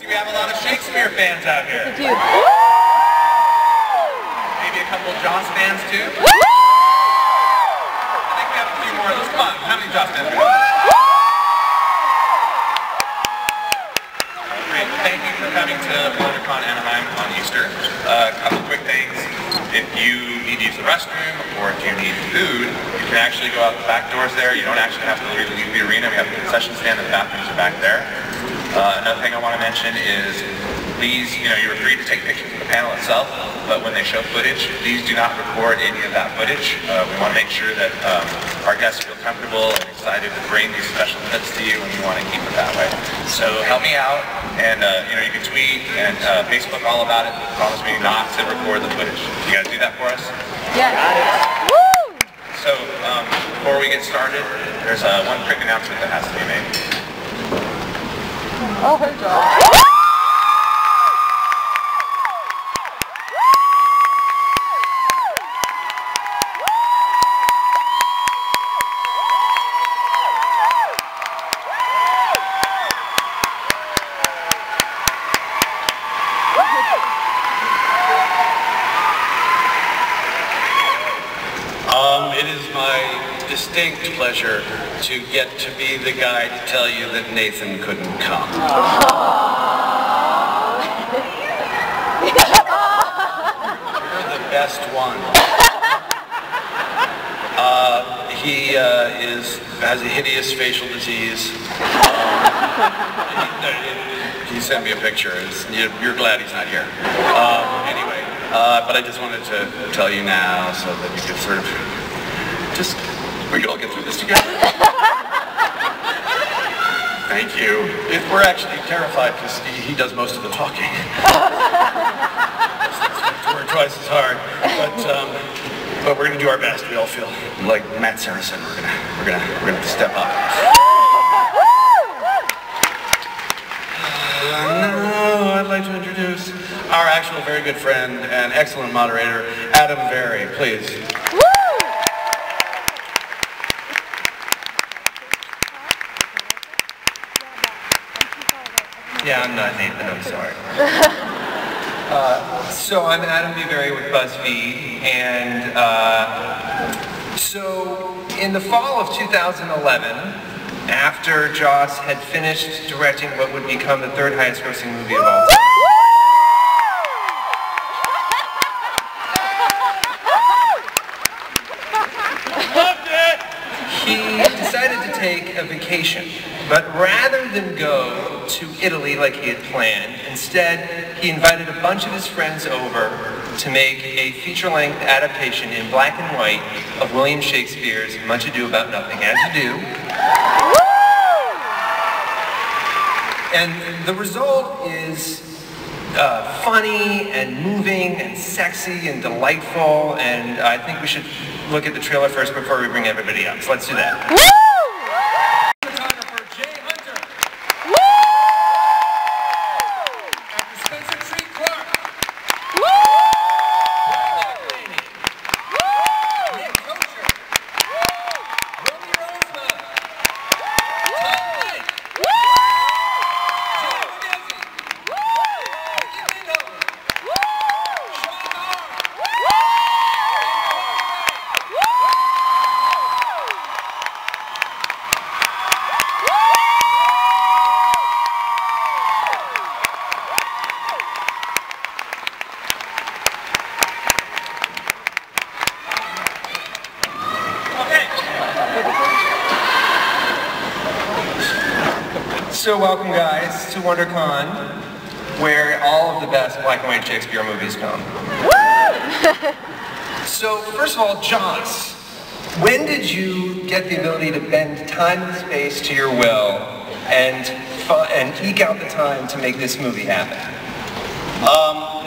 We have a lot of Shakespeare fans out here. Maybe a couple of Joss fans too. I think we have a few more of those. Come on, how many Joss fans are there? Great, thank you for coming to WonderCon Anaheim on Easter. A couple quick things. If you need to use the restroom or if you need food, you can actually go out the back doors there. You don't actually have to leave the arena. We have a concession stand and the bathrooms are back there. Another thing I want to mention is please, you're free to take pictures of the panel itself, but when they show footage, please do not record any of that footage. We want to make sure that our guests feel comfortable and excited to bring these special clips to you, and we want to keep it that way. So help me out, and you can tweet and Facebook all about it. Promise me not to record the footage. You guys do that for us? Yeah. Got it. Woo! So before we get started, there's one quick announcement that has to be made. Oh, hey, John. It is my distinct pleasure to get to be the guy to tell you that Nathan couldn't come. You're the best one. He has a hideous facial disease. He sent me a picture. You're glad he's not here. Anyway, but I just wanted to tell you now so that you could sort of we could all get through this together. Thank you. We're actually terrified because he does most of the talking. To work twice as hard, but we're gonna do our best. We all feel like Matt Saracen. We're gonna step up. Now I'd like to introduce our actual very good friend and excellent moderator, Adam Berry, please. Yeah, I'm not Nathan, I'm sorry. So I'm Adam Berry with BuzzFeed, and so in the fall of 2011, after Joss had finished directing what would become the third highest grossing movie of all time, he decided to take a vacation. But rather than go to Italy like he had planned, instead he invited a bunch of his friends over to make a feature-length adaptation in black and white of William Shakespeare's Much Ado About Nothing, as you do. And the result is funny and moving and sexy and delightful, and I think we should look at the trailer first before we bring everybody up. So let's do that. So welcome guys to WonderCon, where all of the best black and white Shakespeare movies come. So first of all, Joss, when did you get the ability to bend time and space to your will and eke out the time to make this movie happen?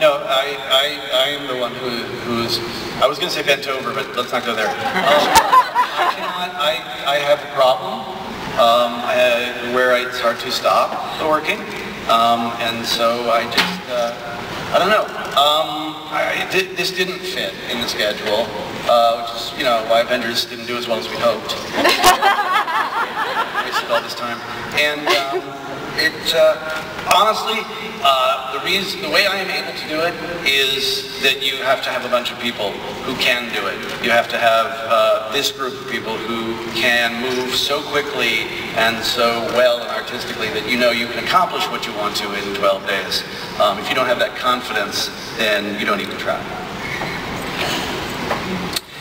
No, I am the one who's, I was going to say bent over, but let's not go there. I have a problem where it's hard to stop working, and so I just, I don't know. This didn't fit in the schedule, which is, why Avengers didn't do as well as we hoped. Wasted all this time. And Honestly, the way I am able to do it is that you have to have a bunch of people who can do it. You have to have this group of people who can move so quickly and so well and artistically that you know you can accomplish what you want to in 12 days. If you don't have that confidence, then you don't even try.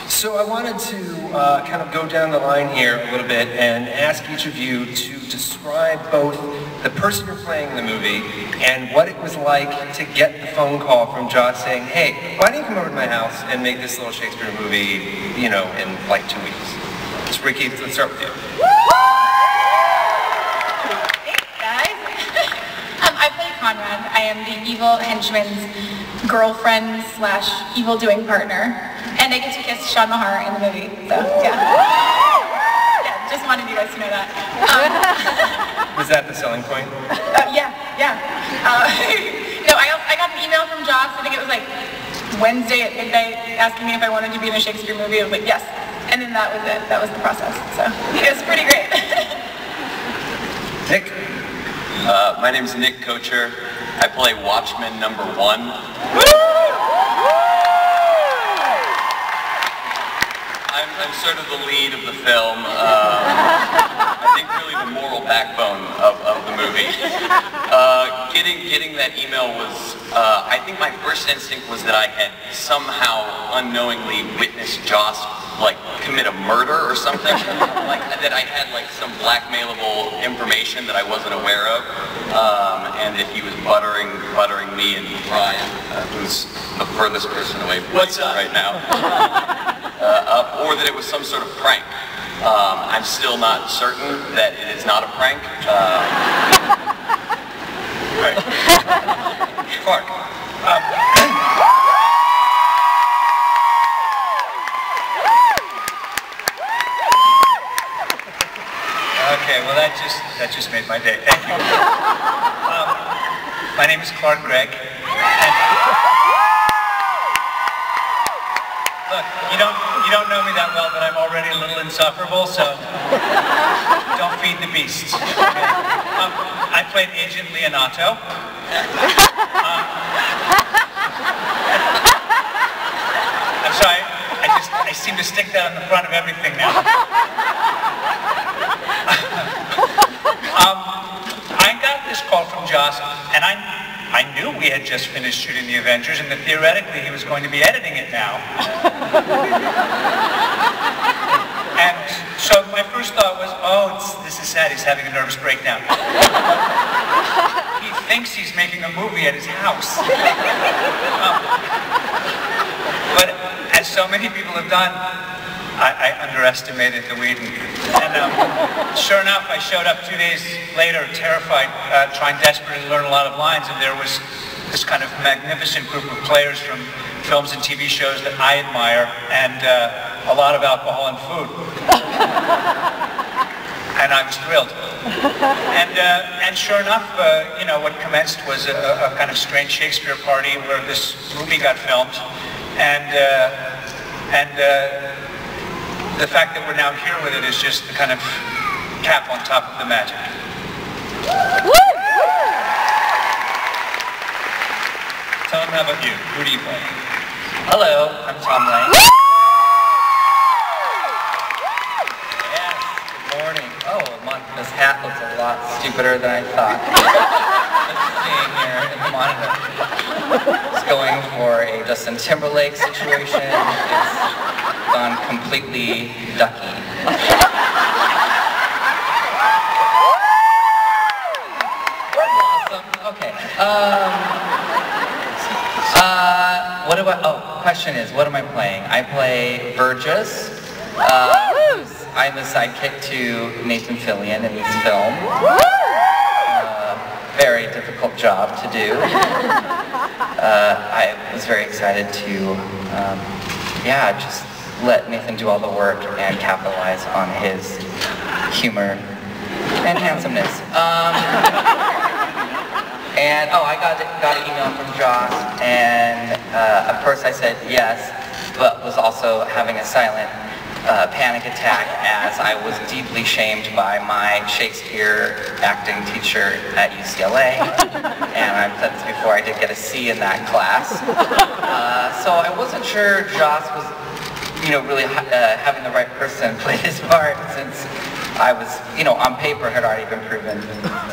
So I wanted to kind of go down the line here a little bit and ask each of you to describe both the person you're playing in the movie and what it was like to get the phone call from Joss saying, hey, why don't you come over to my house and make this little Shakespeare movie, you know, in like 2 weeks? So Ricky, let's start with you. Thanks, guys. I play Conrad. I am the evil henchman's girlfriend / evil-doing partner. And I get to kiss Sean Mahar in the movie, so yeah. Yeah, just wanted you guys to know that. Was that the selling point? Yeah. No, I got an email from Joss, I think it was like Wednesday at midnight, asking me if I wanted to be in a Shakespeare movie. I was like, yes. And then that was it. That was the process. So it was pretty great. Nick? My name's Nick Kocher. I play Watchman number 1. I'm sort of the lead of the film. I think really the moral backbone of the movie. Getting that email was, I think my first instinct was that I had somehow unknowingly witnessed Joss like commit a murder or something. Like that I had like some blackmailable information that I wasn't aware of. And that he was buttering me and Brian, who's the furthest person away from me right now. Or that it was some sort of prank. I'm still not certain that it is not a prank. Right. Clark? Okay, well that just made my day. Thank you. My name is Gregg. Look, you don't know me that well, but I'm already a little insufferable, so don't feed the beast. Okay? I played Agent Leonato. I'm sorry, I seem to stick that on the front of everything now. I got this call from Joss, and I knew we had just finished shooting The Avengers and that theoretically he was going to be editing it now. And so my first thought was, oh, this is sad, he's having a nervous breakdown. He thinks he's making a movie at his house. But as so many people have done, I underestimated the Whedon. And sure enough, I showed up 2 days later, terrified, trying desperately to learn a lot of lines, and there was this kind of magnificent group of players from films and TV shows that I admire, and a lot of alcohol and food. And I was thrilled. And sure enough, you know, what commenced was a kind of strange Shakespeare party where this movie got filmed, and the fact that we're now here with it is just the kind of cap on top of the magic. Tom, how about you? Who do you play? Hello, I'm Tom Lenk. Yes, good morning. Oh, this hat looks a lot stupider than I thought. Let's see here in the monitor. It's going for a Justin Timberlake situation. It's gone completely ducky. Awesome. Okay. Question is, what am I playing? I play Burgess. I'm the sidekick to Nathan Fillion in this film. Very difficult job to do. I was very excited to, just let Nathan do all the work and capitalize on his humor and handsomeness. And I got an email from Joss, and of course I said yes, but was also having a silent panic attack as I was deeply shamed by my Shakespeare acting teacher at UCLA. And I've said this before, I did get a C in that class. So I wasn't sure Joss was, really having the right person play this part, since I was, on paper had already been proven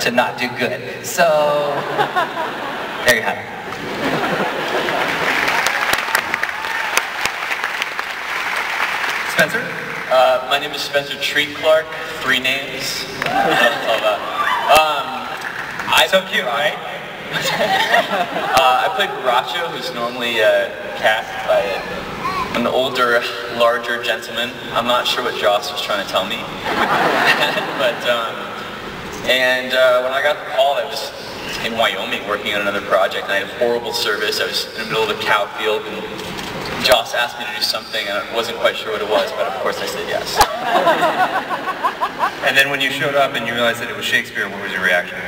to not do good. So, there you have it. Spencer? My name is Spencer Treat Clark. 3 names. That's all that. So cute, right? I played Borracho, who's normally cast by an older, larger gentleman. I'm not sure what Joss was trying to tell me. But, when I got the call, I was in Wyoming working on another project, and I had horrible service. I was in the middle of a cow field, and Joss asked me to do something, and I wasn't quite sure what it was, but of course I said yes. And then when you showed up and you realized that it was Shakespeare, what was your reaction?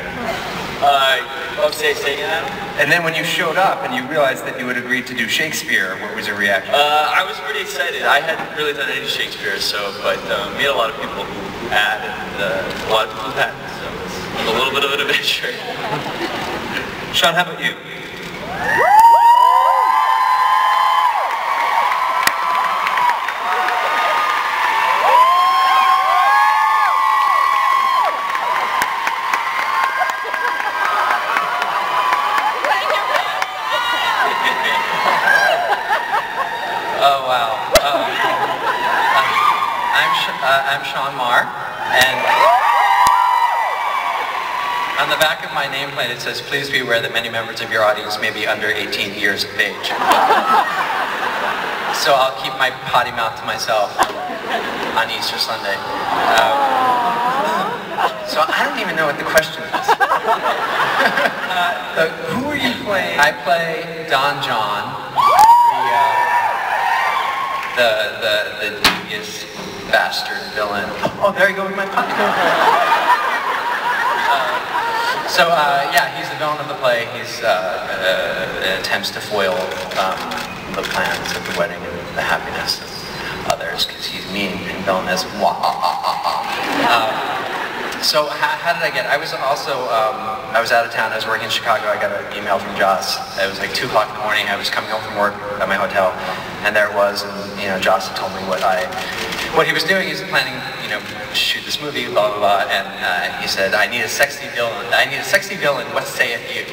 Say again, Adam? And then when you showed up and you realized that you had agreed to do Shakespeare, what was your reaction? I was pretty excited. I hadn't really done any Shakespeare, but we had a lot of people who had, and a lot of people who hadn't, so it was a little bit of an adventure. Sean, how about you? I'm Sean Marr, and on the back of my nameplate it says, "Please be aware that many members of your audience may be under 18 years of age." So I'll keep my potty mouth to myself on Easter Sunday. So I don't even know what the question is. Who are you playing? I play Don John, the devious bastard villain. Oh, there you go with my puppy. He's the villain of the play. He's attempts to foil the plans of the wedding and the happiness of others, because he's mean and villainous. So how did I get? I was also I was out of town. I was working in Chicago. I got an email from Joss. It was like 2 o'clock in the morning. I was coming home from work at my hotel, and there it was. And Joss had told me what he was doing. He was planning, to shoot this movie, blah blah blah. And he said, "I need a sexy villain. I need a sexy villain. What sayeth you?"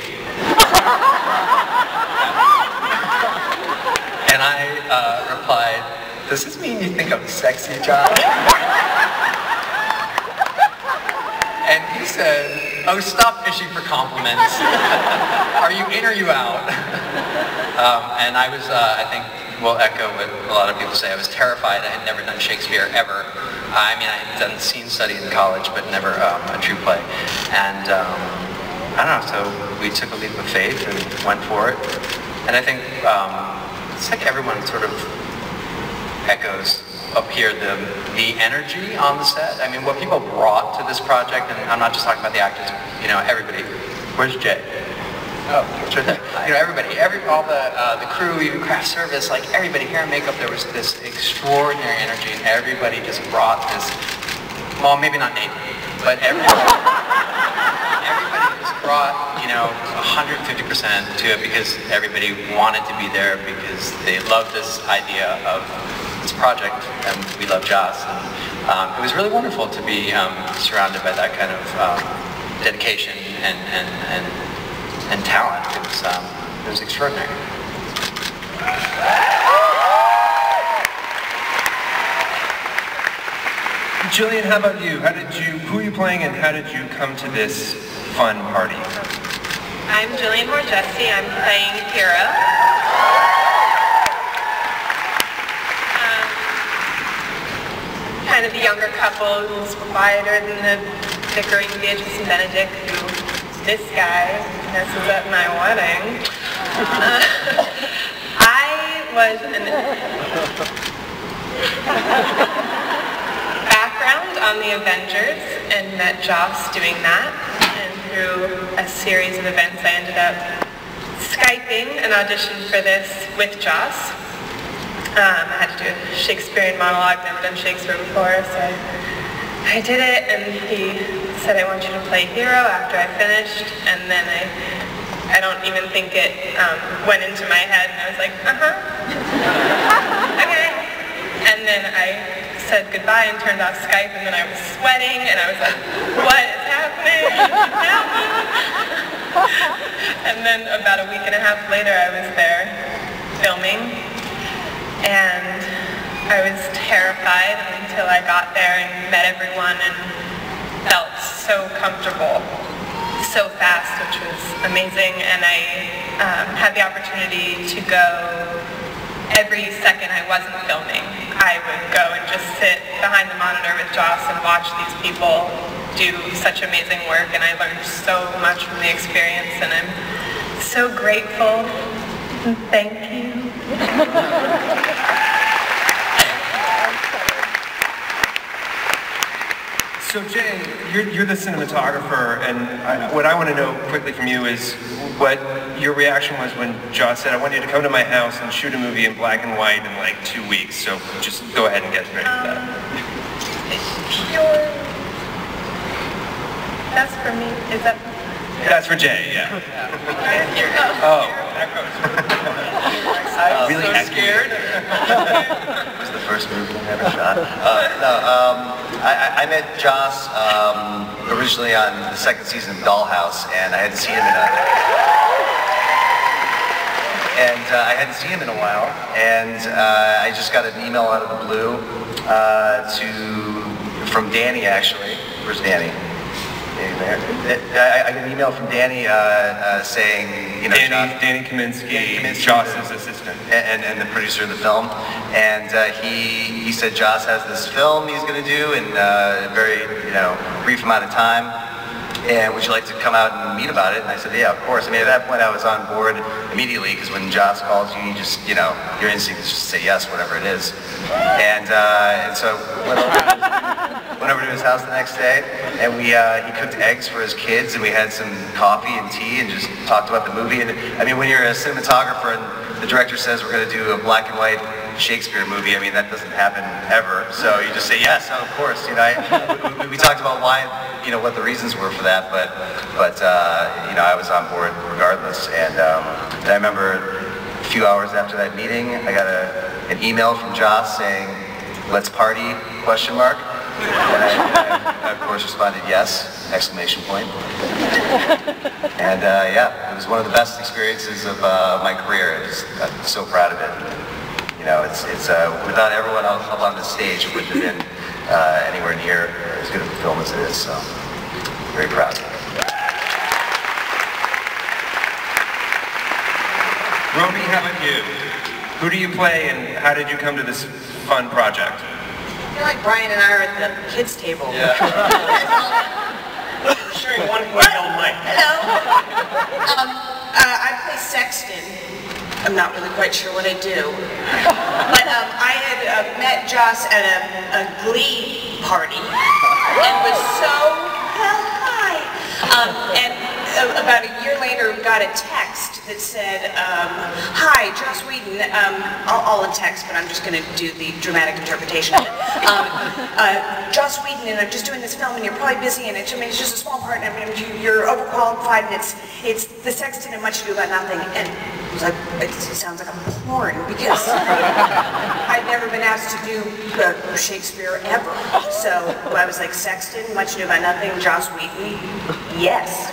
And I replied, "Does this mean you think I'm sexy, Josh?" And he said, "Oh, stop fishing for compliments. Are you in or you out?" And I was, I think, will echo what a lot of people say. I was terrified. I had never done Shakespeare ever. I had done scene study in college, but never a true play. And I don't know, so we took a leap of faith and went for it. And I think it's like everyone sort of echoes up here the energy on the set. What people brought to this project, and I'm not just talking about the actors, everybody. Where's Jay? Oh, everybody, all the crew, even craft service, like everybody, hair and makeup, there was this extraordinary energy, and everybody just brought this, well, maybe not Nathan, but everybody just brought, 150% to it, because everybody wanted to be there, because they loved this idea of this project, and we love Joss. And it was really wonderful to be surrounded by that kind of dedication and talent. It was extraordinary. Jillian, how about you? Who are you playing, and how did you come to this fun party? I'm Jillian Morgesti. I'm playing Kira. Kind of the younger couple who's quieter than the bickering Beatrice and Benedict, who this guy messes up my wedding. I was background on the Avengers and met Joss doing that, and through a series of events I ended up Skyping an audition for this with Joss. I had to do a Shakespearean monologue, never done Shakespeare before, so I did it, and he said, I want you to play hero after I finished, and then I don't even think it went into my head, and I was like, okay. And then I said goodbye and turned off Skype, and then I was sweating, and I was like, what is happening? And then about a week and a half later, I was there filming, and I was terrified until I got there and met everyone and felt so comfortable so fast, which was amazing. And I had the opportunity to go every second I wasn't filming. I would go and just sit behind the monitor with Joss and watch these people do such amazing work, and I learned so much from the experience, and I'm so grateful. Thank you. So Jay, you're the cinematographer, and what I want to know quickly from you is what your reaction was when Joss said, I want you to come to my house and shoot a movie in black and white in like 2 weeks. So just go ahead and get ready for that. That's for me. Is that? That's for Jay, yeah. Oh. I'm really so scared. It was the first movie I ever shot. I met Joss originally on the second season of Dollhouse, and I hadn't seen him in a while. And I just got an email out of the blue from Danny, actually. Where's Danny? I got an email from Danny saying, you know, Danny Kaminsky, Joss's assistant, and the producer of the film, and he said Joss has this film he's going to do in a very brief amount of time, and would you like to come out and meet about it? And I said, yeah, of course. I mean, at that point I was on board immediately, because when Joss calls you, you just, your instinct is just to say yes, whatever it is, and so went over to his house the next day, and he cooked eggs for his kids, and we had some coffee and tea and just talked about the movie. And I mean, when you're a cinematographer and the director says we're going to do a black and white Shakespeare movie, I mean, that doesn't happen ever. So you just say yes, of course. We talked about why, what the reasons were for that, but I was on board regardless. And I remember a few hours after that meeting, I got an email from Joss saying, "Let's party?" ? And I, of course, responded yes, ! And yeah, it was one of the best experiences of my career. I'm so proud of it. It's without everyone else up on the stage, it wouldn't have been anywhere near as good of a film as it is. So, very proud. Roby, how about you? Who do you play, and how did you come to this fun project? I feel like Brian and I are at the kids' table. Yeah. We're sharing one handheld mic. Hello. I play Sexton. I'm not really quite sure what I do. But I had met Joss at a Glee party and was so, hi. And about a year later, got a text that said, hi, Joss Whedon, all in text, but I'm just going to do the dramatic interpretation of it. Joss Whedon, and I'm just doing this film, and you're probably busy, and it's just a small part, and you're overqualified, and it's the Sexton and Much Ado About Nothing. And I was like, it sounds like a porn, because I'd never been asked to do Shakespeare ever. So I was like, Sexton, Much Ado About Nothing, Joss Whedon, yes.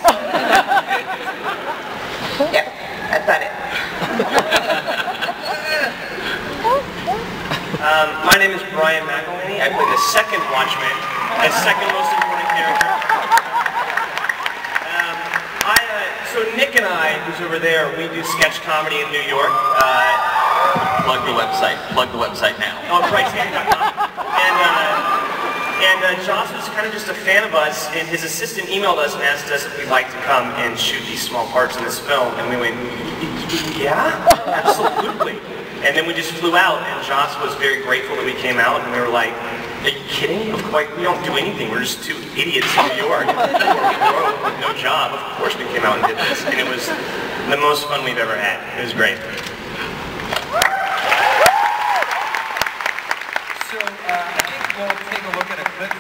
Yeah, that's about it. My name is Brian McElhaney. I play the second Watchman, the second most important character. So Nick and I, who's over there, we do sketch comedy in New York. Plug the website. Plug the website now. Oh, brightsandy.com. And Joss was kind of just a fan of us, and his assistant emailed us and asked us if we'd like to come and shoot these small parts in this film. And we went, yeah, absolutely. And then we just flew out, and Joss was very grateful that we came out, and we were like, are you kidding? We don't do anything. We're just two idiots in New York with no job. Of course we came out and did this. And it was the most fun we've ever had. It was great.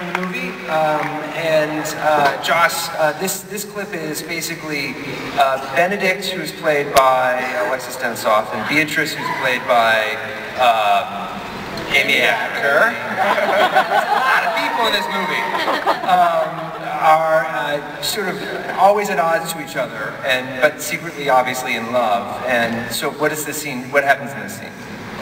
from the movie. Joss, this clip is basically Benedict, who's played by Alexis Densoff, and Beatrice, who's played by Amy Acker. There's a lot of people in this movie. Are sort of always at odds to each other, but secretly, obviously, in love. And so, what is the scene? What happens in this scene?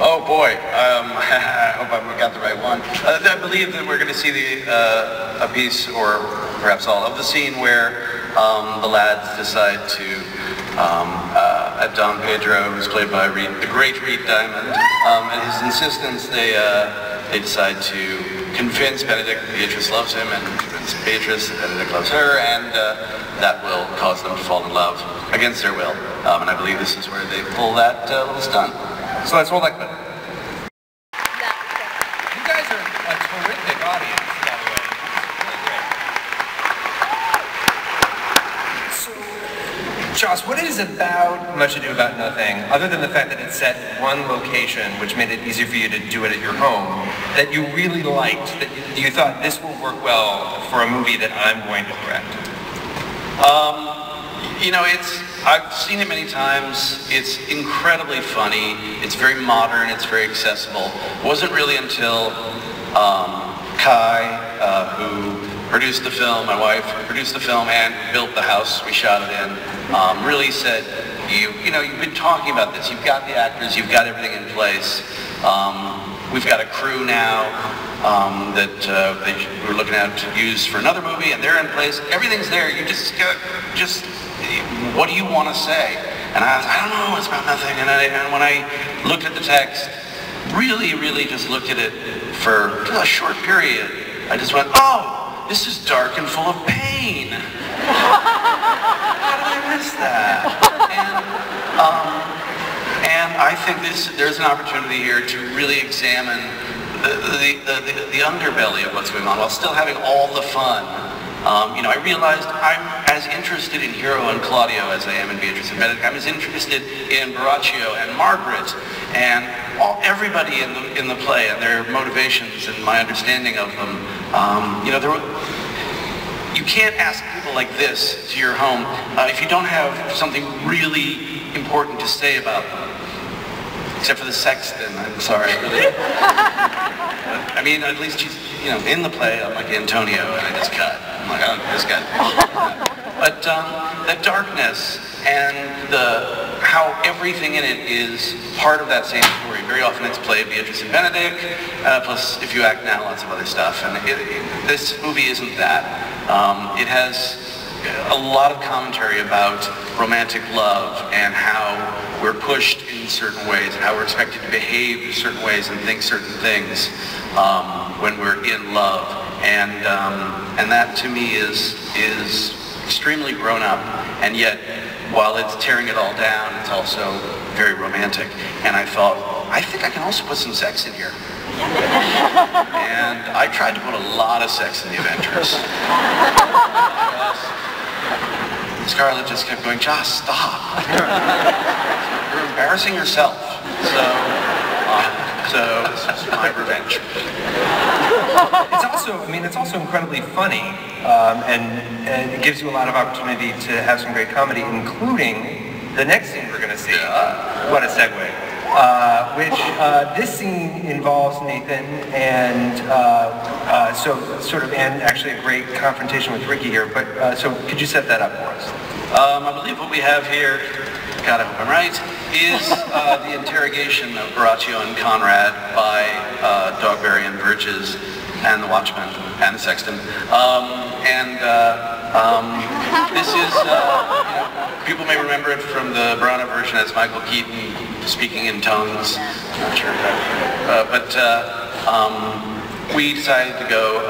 Oh boy, I hope I've got the right one. I believe that we're going to see a piece, or perhaps all of the scene, where the lads decide to, at Don Pedro, who's played by the great Reed Diamond, at his insistence, they decide to convince Benedict that Beatrice loves him, and convince Beatrice that Benedict loves her, and that will cause them to fall in love against their will. And I believe this is where they pull that little stunt. So let's roll that clip. You guys are a terrific audience, by the way. It's really great. So, Joss, what is about Much Ado About Nothing, other than the fact that it's set in one location, which made it easier for you to do it at your home, that you really liked, that you thought this will work well for a movie that I'm going to direct? You know, I've seen it many times. It's incredibly funny. It's very modern. It's very accessible. It wasn't really until Kai, who produced the film, my wife, produced the film and built the house we shot it in, really said, you know, you've been talking about this. You've got the actors. You've got everything in place. We've got a crew now that we're looking at to use for another movie, and they're in place. Everything's there. You just what do you want to say? And I don't know, it's about nothing. And when I looked at the text, really just looked at it for a short period, I just went, oh, this is dark and full of pain. How did I miss that? And I think there's an opportunity here to really examine the underbelly of what's going on while still having all the fun. You know, I realized I'm as interested in Hero and Claudio as I am in Beatrice and Benedict. I'm as interested in Borachio and Margaret and everybody in the play and their motivations and my understanding of them. You know, you can't ask people like this to your home if you don't have something really important to say about them. Except for the sexton, I'm sorry. I mean, at least she's, you know, in the play, I'm like Antonio, and I just cut. I'm like, oh, this guy. But the darkness and how everything in it is part of that same story. Very often it's played Beatrice and Benedict, plus if you act now, lots of other stuff. And this movie isn't that. It has a lot of commentary about romantic love and how we're pushed in certain ways and how we're expected to behave in certain ways and think certain things when we're in love. And that to me is extremely grown up, and yet while it's tearing it all down, it's also very romantic. And I thought, I think I can also put some sex in here. And I tried to put a lot of sex in the Avengers. Scarlett just kept going, Joss, stop. You're embarrassing yourself. So this is my revenge. It's also incredibly funny, and it gives you a lot of opportunity to have some great comedy, including the next scene we're going to see. What a segue. This scene involves Nathan, and and actually a great confrontation with Ricky here. But so could you set that up for us? I believe what we have here, God, I hope I'm right, is the interrogation of Borachio and Conrad by Dogberry and Burgess and the Watchman and the Sexton. This is, people may remember it from the Brana version as Michael Keaton speaking in tongues. I'm not sure we decided to go,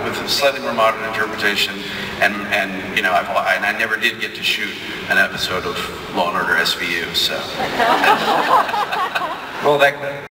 with a slightly more modern interpretation, and I never did get to shoot an episode of Law & Order SVU, so. Roll that clip.